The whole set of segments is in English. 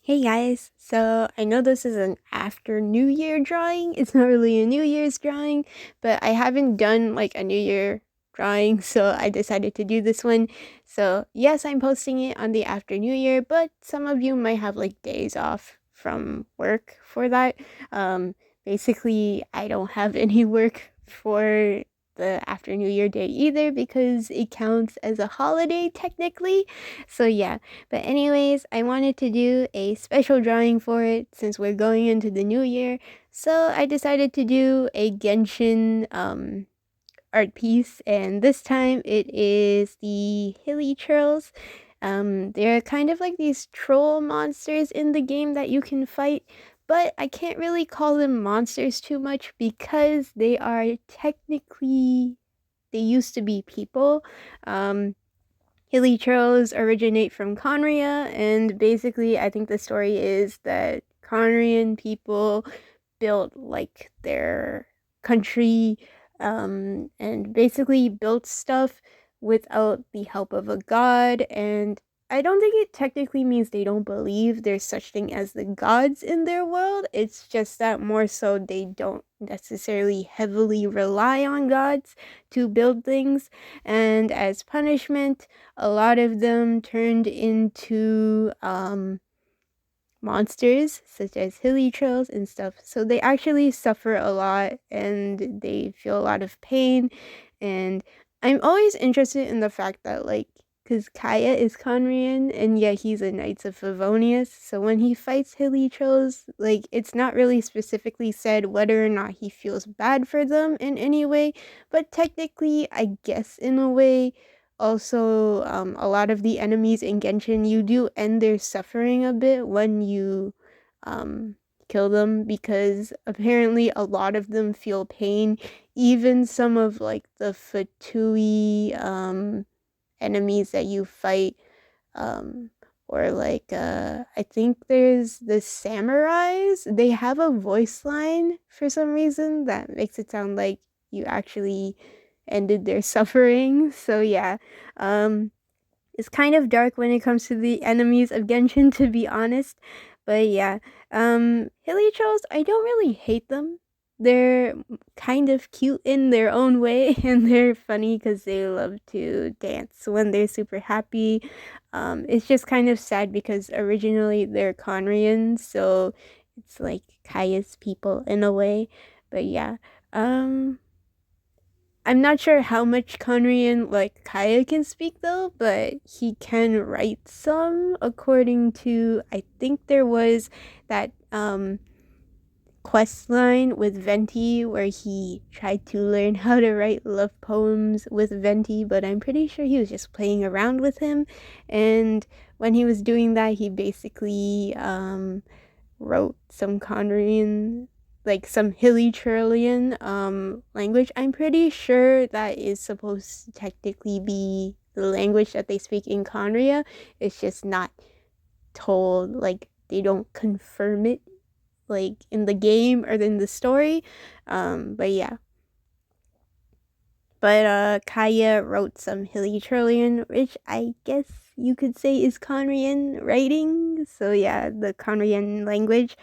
Hey guys, so I know this is an after New Year drawing. It's not really a New Year's drawing, but I haven't done like a New Year drawing, so I decided to do this one. So, yes, I'm posting it on the after New Year, but some of you might have like days off from work for that. Um, Basically, I don't have any work for the after New Year day either because it counts as a holiday technically. So, yeah. But anyways, I wanted to do a special drawing for it since we're going into the new year. So I decided to do a Genshin art piece, and this time it is the Hilichurls. They're kind of like these troll monsters in the game that you can fight, but I can't really call them monsters too much because they are technically they used to be people. Um, Hilichurls originate from Khaenri'ahn, and basically, I think the story is that Khaenri'ahn people built like their country, and basically built stuff without the help of a god. And I don't think it technically means they don't believe there's such thing as the gods in their world. It's just that more so they don't necessarily heavily rely on gods to build things. And as punishment, a lot of them turned into monsters such as hilichurls and stuff. So they actually suffer a lot and they feel a lot of pain. And I'm always interested in the fact that, like, because Kaeya is Khaenri'ahn and yet he's a Knights of Favonius. So when he fights hilichurls, like, it's not really specifically said whether or not he feels bad for them in any way. But technically, I guess in a way, also, a lot of the enemies in Genshin, you do end their suffering a bit when you um, kill them because apparently a lot of them feel pain. Even some of like the Fatui enemies that you fight, um, or like I think there's the samurais. They have a voice line for some reason that makes it sound like you actually ended their suffering. So yeah, um, it's kind of dark when it comes to the enemies of Genshin, to be honest. But yeah, Hilichurls, I don't really hate them. They're kind of cute in their own way, and they're funny because they love to dance when they're super happy. It's just kind of sad because originally they're Khaenri'ahn, so it's like Kaeya's people in a way. But yeah, um, I'm not sure how much Khaenri'ahn like Kaeya can speak though, but he can write some according to I think there was that quest line with Venti where he tried to learn how to write love poems with Venti, but I'm pretty sure he was just playing around with him. And when he was doing that, he basically wrote some Khaenri'ahn, like some Hilichurlian language. I'm pretty sure that is supposed to technically be the language that they speak in Khaenri'ah. It's just not told, like they don't confirm it like in the game or in the story. But yeah. But Kaeya wrote some Hilichurlian, which I guess you could say is Khaenri'ahn writing. So yeah, the Khaenri'ahn language.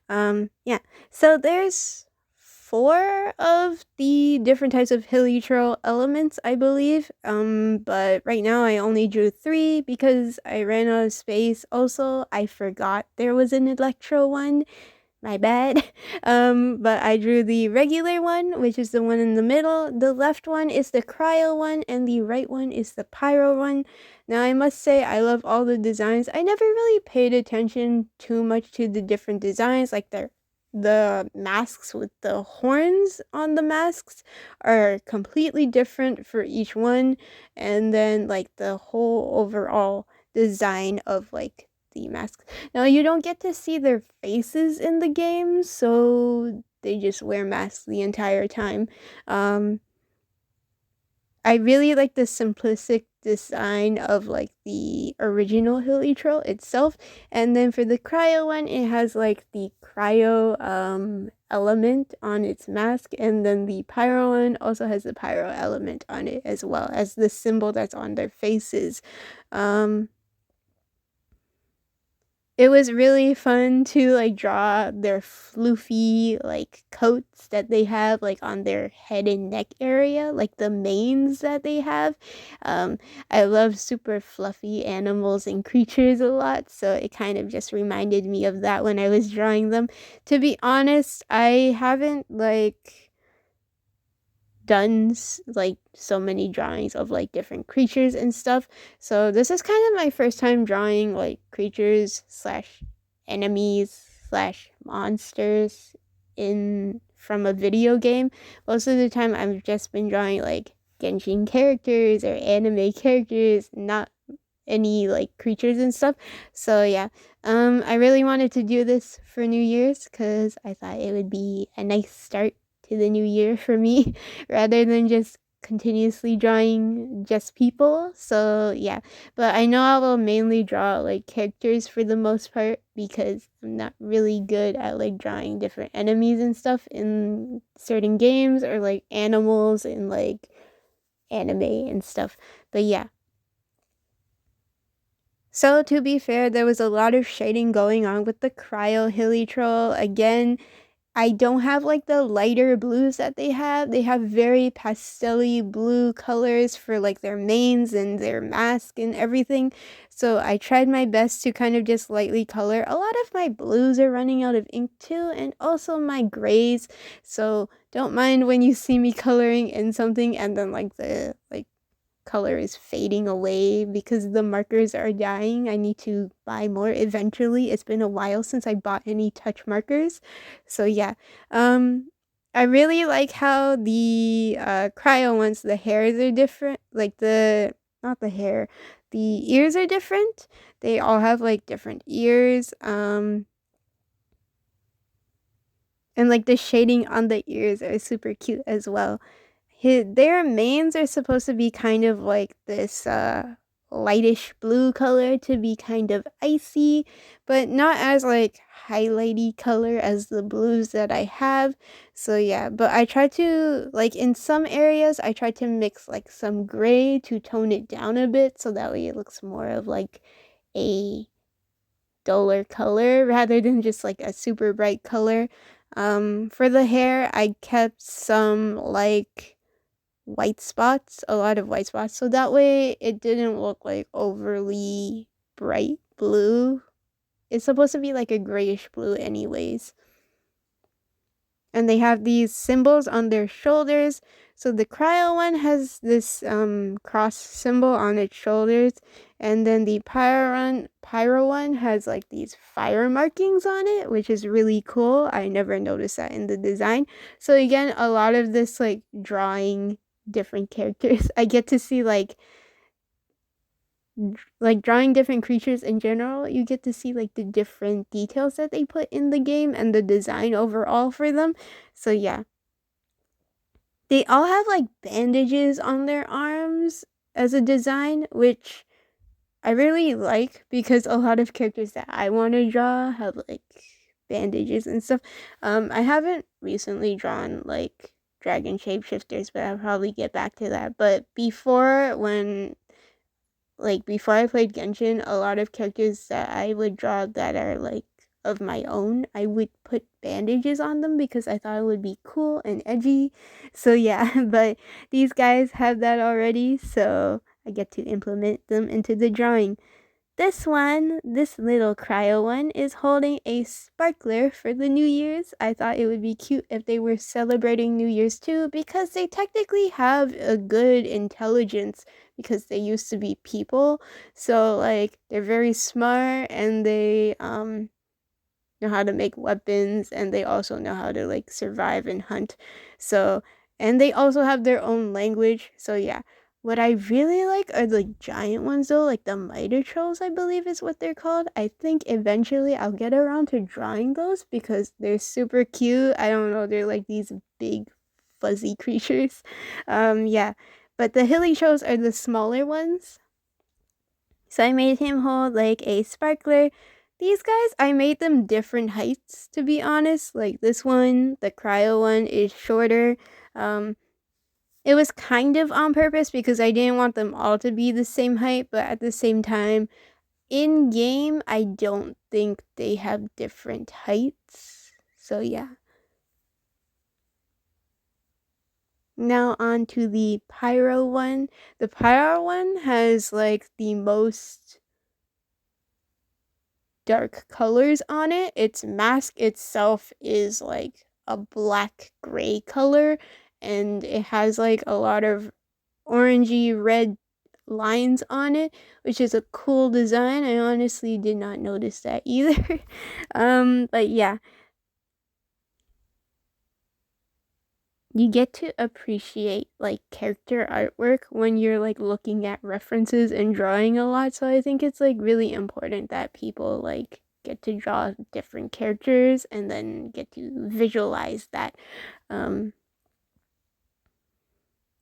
Yeah. So there's four of the different types of Hilichurl elements, I believe. But right now I only drew three because I ran out of space. Also, I forgot there was an Electro one, my bad. But I drew the regular one, which is the one in the middle. The left one is the cryo one, and the right one is the pyro one. Now, I must say, I love all the designs. I never really paid attention too much to the different designs, like the masks with the horns on the masks are completely different for each one, and then like the whole overall design of like the masks. Now, you don't get to see their faces in the game, so they just wear masks the entire time. Um, I really like the simplistic design of like the original Hilichurl itself. And then for the cryo one, it has like the cryo element on its mask, and then the pyro one also has the pyro element on it as well as the symbol that's on their faces. Um It was really fun to like draw their floofy like coats that they have like on their head and neck area, like the manes that they have. Um, I love super fluffy animals and creatures a lot, so it kind of just reminded me of that when I was drawing them. To be honest, I haven't like done like so many drawings of like different creatures and stuff. So this is kind of my first time drawing like creatures slash enemies slash monsters in from a video game. Most of the time I've just been drawing like Genshin characters or anime characters, not any like creatures and stuff. So yeah, I really wanted to do this for New Year's because I thought it would be a nice start to the new year for me rather than just continuously drawing just people. So yeah, but I know I will mainly draw like characters for the most part because I'm not really good at like drawing different enemies and stuff in certain games or like animals in like anime and stuff. But yeah, so to be fair, there was a lot of shading going on with the cryo hilichurl. Again, I don't have like the lighter blues that they have. They have very pastelly blue colors for like their manes and their mask and everything. So I tried my best to kind of just lightly color. A lot of my blues are running out of ink too, and also my grays. So don't mind when you see me coloring in something and then like the like color is fading away because the markers are dying. I need to buy more eventually. It's been a while since I bought any touch markers. So yeah. I really like how the cryo ones, the hairs are different. Like the not the hair, the ears are different. They all have like different ears. And like the shading on the ears are super cute as well. Their manes are supposed to be kind of like this lightish blue color to be kind of icy, but not as like highlighty color as the blues that I have. So yeah, but I try to like in some areas I try to mix like some gray to tone it down a bit so that way it looks more of like a duller color rather than just like a super bright color. For the hair, I kept some like white spots, a lot of white spots, so that way it didn't look like overly bright blue. It's supposed to be like a grayish blue anyways. And they have these symbols on their shoulders. So the cryo one has this cross symbol on its shoulders, and then the pyro one has like these fire markings on it, which is really cool. I never noticed that in the design. So again, a lot of this like drawing different characters. I get to see like drawing different creatures in general, you get to see like the different details that they put in the game and the design overall for them. So yeah, they all have like bandages on their arms as a design, which I really like because a lot of characters that I want to draw have like bandages and stuff. I haven't recently drawn like dragon shapeshifters, but I'll probably get back to that. But before I played Genshin, a lot of characters that I would draw that are like of my own, I would put bandages on them because I thought it would be cool and edgy. So yeah, but these guys have that already, so I get to implement them into the drawing. This little cryo one, is holding a sparkler for the New Year's. I thought it would be cute if they were celebrating New Year's too, because they technically have a good intelligence because they used to be people. So like they're very smart and they know how to make weapons and they also know how to like survive and hunt. So and they also have their own language. So yeah. What I really like are the giant ones though, like the miter trolls, I believe is what they're called. I think eventually I'll get around to drawing those because they're super cute. I don't know, they're like these big fuzzy creatures. Yeah. But the hilichurls are the smaller ones. So I made him hold like a sparkler. These guys, I made them different heights, to be honest. Like this one, the cryo one, is shorter. It was kind of on purpose because I didn't want them all to be the same height, but at the same time, in game, I don't think they have different heights. So yeah. Now on to the Pyro one. The Pyro one has like the most dark colors on it. Its mask itself is like a black gray color, and it has like a lot of orangey red lines on it, which is a cool design. I honestly did not notice that either. But yeah, you get to appreciate like character artwork when you're like looking at references and drawing a lot. So I think it's like really important that people like get to draw different characters and then get to visualize that. Um,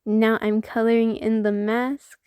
Now I'm coloring in the mask.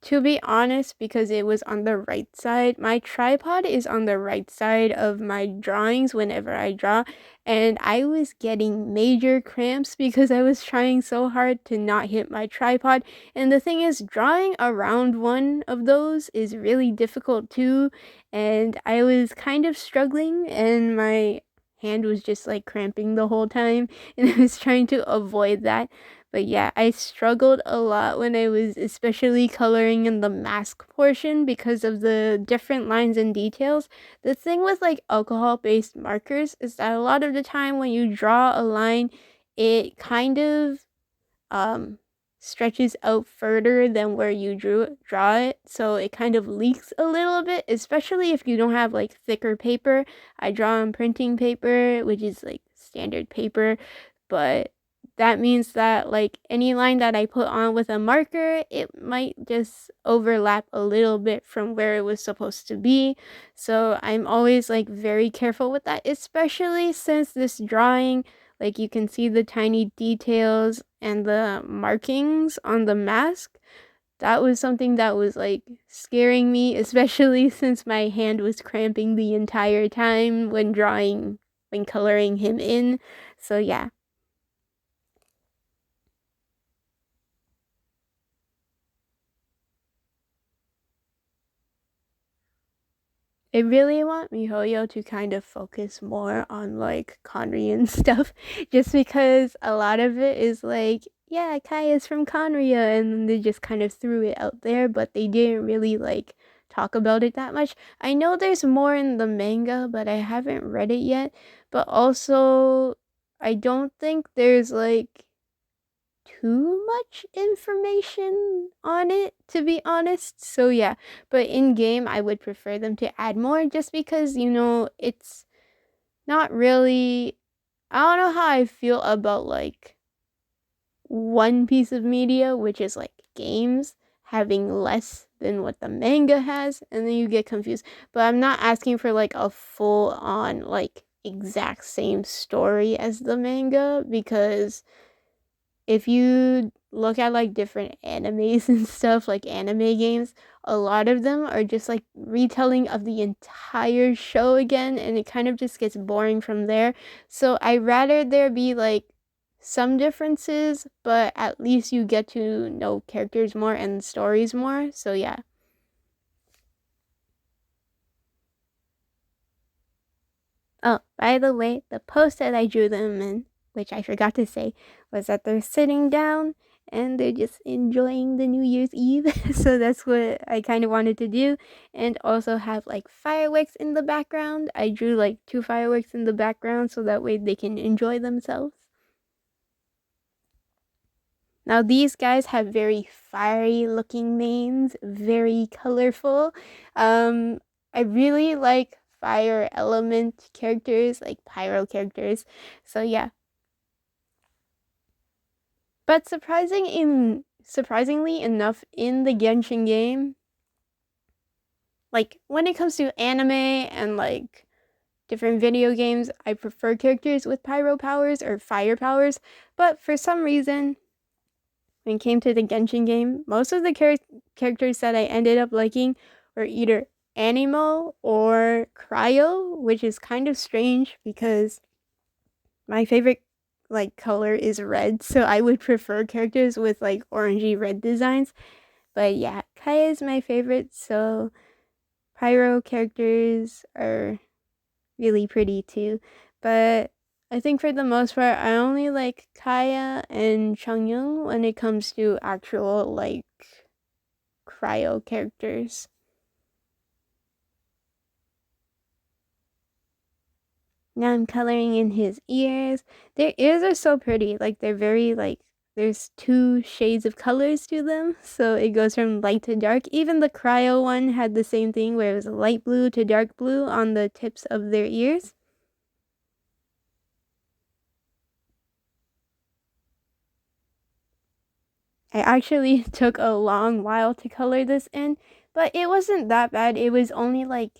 To be honest, because it was on the right side, my tripod is on the right side of my drawings whenever I draw, and I was getting major cramps because I was trying so hard to not hit my tripod. And the thing is, drawing around one of those is really difficult too, and I was kind of struggling, and my hand was just like cramping the whole time, and I was trying to avoid that. But yeah, I struggled a lot when I was especially coloring in the mask portion because of the different lines and details. The thing with like alcohol-based markers is that a lot of the time when you draw a line, it kind of um stretches out further than where you draw it, so it kind of leaks a little bit, especially if you don't have like thicker paper. I draw on printing paper, which is like standard paper, but that means that like any line that I put on with a marker, it might just overlap a little bit from where it was supposed to be. So I'm always like very careful with that, especially since this drawing, like you can see the tiny details and the markings on the mask. That was something that was like scaring me, especially since my hand was cramping the entire time when coloring him in. So yeah. I really want MiHoYo to kind of focus more on like Khaenri'ahn stuff, just because a lot of it is like, yeah, Kaeya's from Khaenri'ah, and they just kind of threw it out there, but they didn't really like talk about it that much. I know there's more in the manga, but I haven't read it yet. But also, I don't think there's like too much information on it, to be honest. So yeah, but in game I would prefer them to add more, just because it's not really, I don't know how I feel about like one piece of media, which is like games, having less than what the manga has, and then you get confused. But I'm not asking for like a full on like exact same story as the manga, because if you look at like different animes and stuff, like anime games, a lot of them are just like retelling of the entire show again, and it kind of just gets boring from there. So I'd rather there be like some differences, but at least you get to know characters more and stories more. So yeah. Oh, by the way, the post that I drew them in, which I forgot to say, was that they're sitting down and they're just enjoying the New Year's Eve. So that's what I kind of wanted to do. And also have like fireworks in the background. I drew like 2 fireworks in the background so that way they can enjoy themselves. Now these guys have very fiery looking manes, very colorful. I really like fire element characters, like pyro characters. So yeah. But surprisingly enough, in the Genshin game, like when it comes to anime and like different video games, I prefer characters with pyro powers or fire powers. But for some reason, when it came to the Genshin game, most of the characters that I ended up liking were either Animo or Cryo, which is kind of strange because my favorite like color is red, so I would prefer characters with like orangey red designs. But yeah, Kaeya is my favorite, so Pyro characters are really pretty too. But I think for the most part, I only like Kaeya and Changyoung when it comes to actual like cryo characters. Now I'm coloring in his ears. Their ears are so pretty. Like they're very like there's two shades of colors to them. So it goes from light to dark. Even the cryo one had the same thing where it was light blue to dark blue on the tips of their ears. I actually took a long while to color this in, but it wasn't that bad. It was only like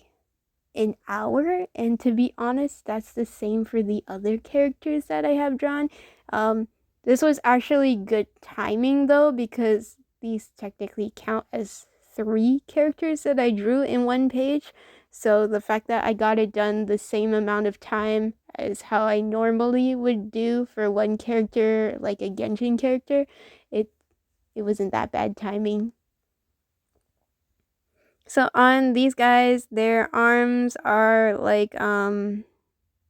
an hour, and to be honest, that's the same for the other characters that I have drawn. This was actually good timing though, because these technically count as 3 characters that I drew in one page. So the fact that I got it done the same amount of time as how I normally would do for one character, like a Genshin character, it it wasn't that bad timing. So on these guys, their arms are like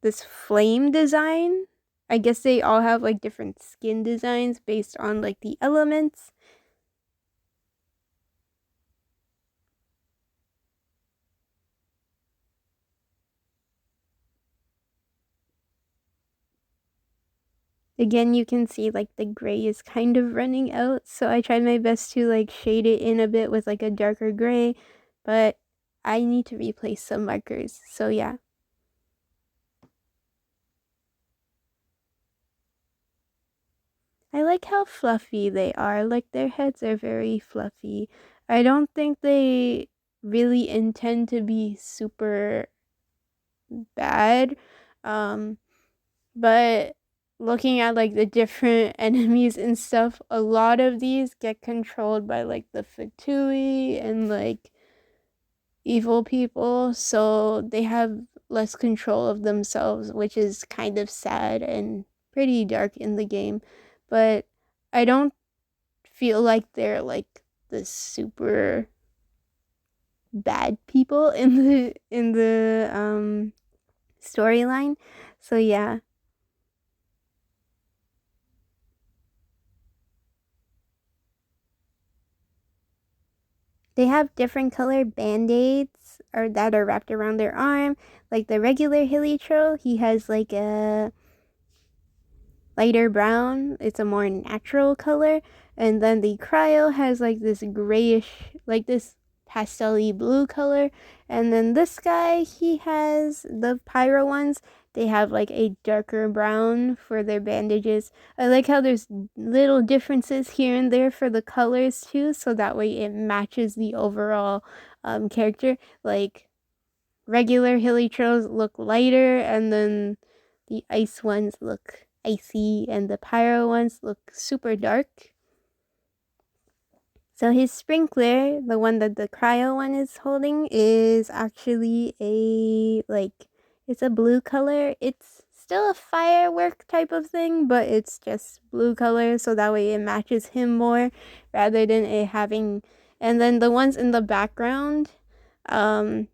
this flame design. I guess they all have like different skin designs based on like the elements. Again, you can see like the gray is kind of running out, so I tried my best to like shade it in a bit with like a darker gray, but I need to replace some markers. So yeah. I like how fluffy they are. Like their heads are very fluffy. I don't think they really intend to be super bad. Um, but looking at like the different enemies and stuff, a lot of these get controlled by like the Fatui and like evil people, so they have less control of themselves, which is kind of sad and pretty dark in the game. But I don't feel like they're like the super bad people in the storyline. So yeah. They have different color band-aids or that are wrapped around their arm. Like the regular Hilichurl, he has like a lighter brown. It's a more natural color. And then the cryo has like this grayish, like this pastel-y blue color. And then this guy, he has the Pyro ones. They have like a darker brown for their bandages. I like how there's little differences here and there for the colors too, so that way it matches the overall character. Like regular hilichurls look lighter, and then the ice ones look icy, and the pyro ones look super dark. So his sprinkler, the one that the cryo one is holding, is actually a like it's a blue color. It's still a firework type of thing, but it's just blue color, so that way it matches him more rather than it having. And then the ones in the background, um,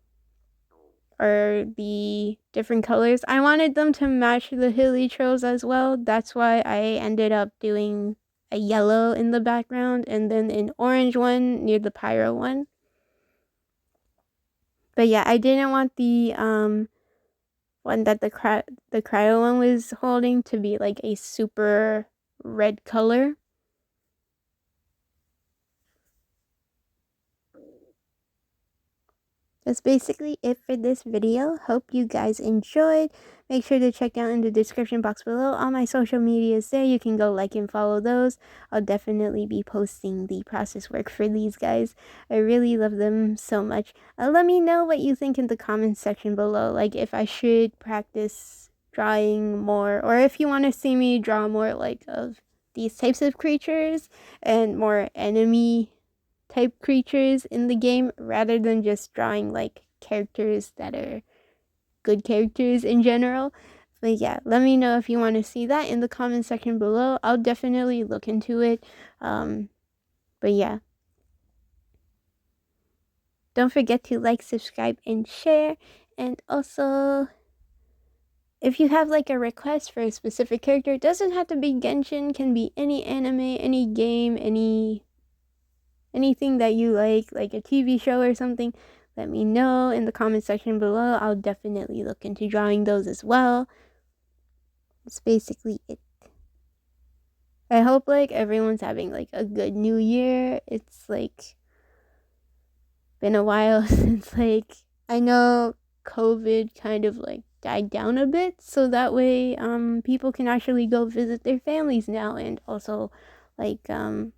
are the different colors. I wanted them to match the hilichurls as well. That's why I ended up doing a yellow in the background and then an orange one near the pyro one. But yeah, I didn't want the one that the cryo one was holding to be like a super red color. That's basically it for this video. Hope you guys enjoyed. Make sure to check out in the description box below all my social medias there. You can go like and follow those. I'll definitely be posting the process work for these guys. I really love them so much. Let me know what you think in the comments section below. Like if I should practice drawing more, or if you want to see me draw more like of these types of creatures and more enemy type creatures in the game rather than just drawing like characters that are good characters in general. But yeah, let me know if you want to see that in the comment section below. I'll definitely look into it. But yeah. Don't forget to like, subscribe, and share. And also, if you have like a request for a specific character, it doesn't have to be Genshin, can be any anime, any game, anything that you like a TV show or something. Let me know in the comment section below. I'll definitely look into drawing those as well. That's basically it. I hope like everyone's having like a good new year. It's like been a while since like I know COVID kind of like died down a bit, so that way people can actually go visit their families now, and also like and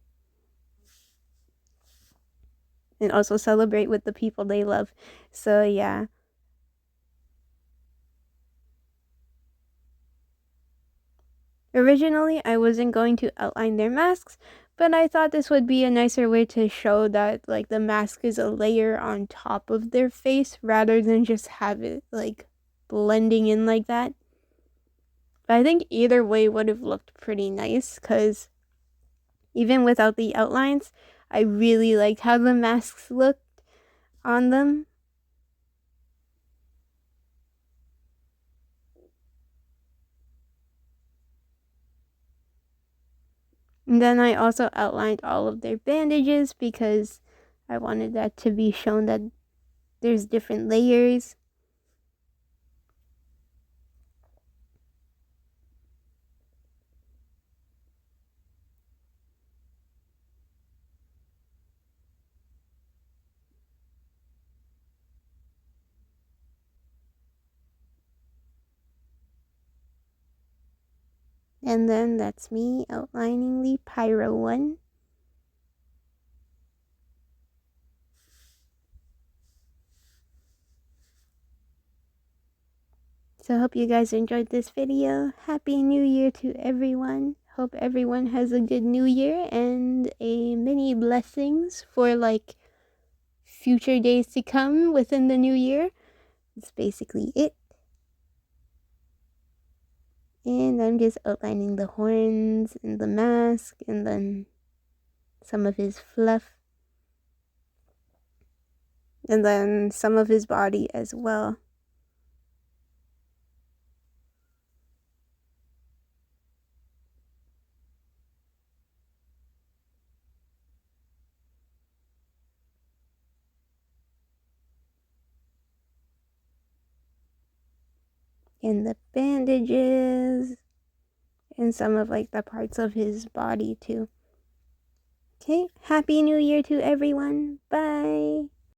also celebrate with the people they love. So yeah. Originally, I wasn't going to outline their masks, but I thought this would be a nicer way to show that like the mask is a layer on top of their face rather than just have it like blending in like that. But I think either way would have looked pretty nice, because even without the outlines, I really liked how the masks looked on them. And then I also outlined all of their bandages because I wanted that to be shown that there's different layers. And then that's me outlining the Pyro one. So I hope you guys enjoyed this video. Happy New Year to everyone. Hope everyone has a good new year and a many blessings for like future days to come within the new year. That's basically it. And I'm just outlining the horns and the mask and then some of his fluff. And then some of his body as well. And the bandages. And some of like the parts of his body too. Okay, Happy New Year to everyone. Bye.